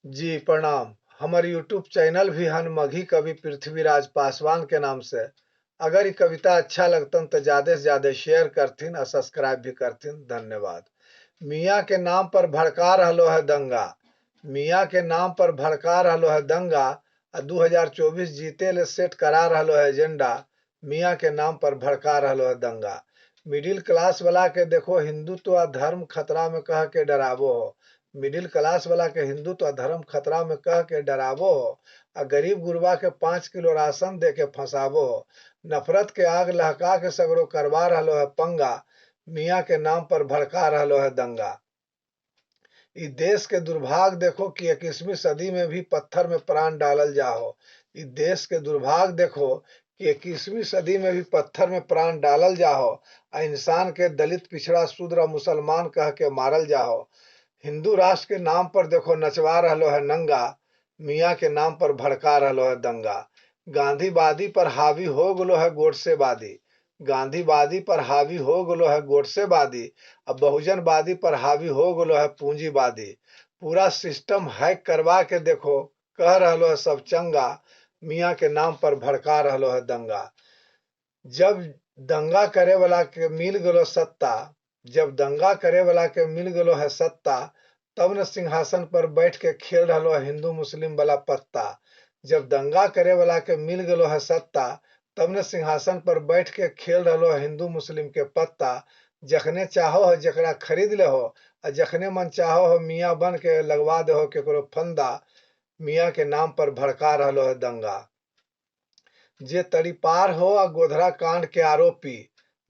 जी प्रणाम। हमार YouTube channel भी हन मघी कवि पृथ्वीराज पासवान के नाम से। अगर ये कविता अच्छा लगतन तो ज्यादा से ज्यादा शेयर करथिन और सब्सक्राइब भी करथिन। धन्यवाद। मियाँ के नाम पर भड़का रहलो है दंगा। मियाँ के नाम पर भड़का रहलो है दंगा। 2024 जीते ले सेट करा रहलो है एजेंडा। मियाँ के नाम पर भड़का रहलो है दंगा। मिडिल क्लास वाला के देखो हिंदुत्व आ धर्म खतरा में कह के डरावो हो। मिडिल क्लास वाला के हिंदुत्व धर्म खतरा में कह के डरावो हो। आ गरीब गुरबा के 5 किलो राशन दे के फंसावो हो। नफरत के आग लहका के सगरो करवा रहलो है पंगा। मियाँ के नाम पर भड़का रहलो है दंगा। इ देश के दुर्भाग्य देखो कि 21वीं सदी में भी पत्थर में प्राण डालल जाओ। इ देश के दुर्भाग्य देखो कि 21वीं सदी में भी पत्थर में प्राण डालल जाओ। आ इंसान के दलित पिछड़ा शूद्र और मुसलमान कह के मारल जाओ। हिंदू राष्ट्र के नाम पर देखो नचवा रहलो है नंगा। मियाँ के नाम पर भड़का रहलो है दंगा। गांधीवादी पर हावी हो गलो है गोडसेवादी। गांधीवादी पर हावी हो गलो है गोडसेवादी। अब बहुजनवादी पर हावी हो गलो है पूंजीवादी। पूरा सिस्टम हैक करवा के देखो कह रहलो है सब चंगा। मियाँ के नाम पर भड़का रहलो है दंगा। जब दंगा करे वाला के मिल गलो सत्ता। जब दंगा करे वाला के मिल गलो है सत्ता। तब न सिंहासन पर बैठ के खेल रहलो है हिंदू मुस्लिम वाला पत्ता। जब दंगा करे वाला के मिल गलो है सत्ता। तब न सिंहासन पर बैठ के खेल रहलो है हिंदू मुस्लिम के पत्ता। जखने चाहो है जकरा खरीद ले हो। आ जखने मन चाहो हो मियाँ बन के लगवा दे हो केकरो फंदा। मियाँ के नाम पर भड़का रहलो है दंगा। जे तड़ीपार हो आ गोधरा कांड के आरोपी।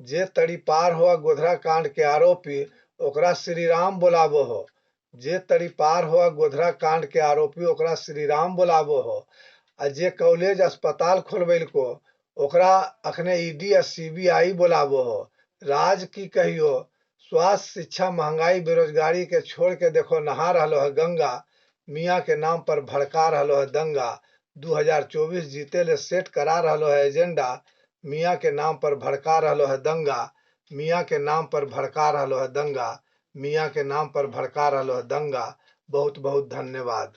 जे तड़ीपार हो आ गोधरा कांड के आरोपी ओकरा श्री राम बोलावो हो। जे तड़ीपार हो आ गोधरा कांड के आरोपी ओकरा श्री राम बोलावो हो। आ जे कॉलेज अस्पताल खोलबैलको ओकरा अखने ईडी आ सीबीआई बोलावो हो। राज की कहियो स्वास्थ्य शिक्षा महंगाई बेरोजगारी के छोड़ के देखो नहा रहलो है गंगा। मियाँ के नाम पर भड़का रहलो है दंगा। 2024 जीते ले सेट करा रहलो है एजेंडा। मियाँ के नाम पर भड़का रहलो है दंगा। मियाँ के नाम पर भड़का रहलो है दंगा। मियाँ के नाम पर भड़का रहलो है दंगा। बहुत बहुत धन्यवाद।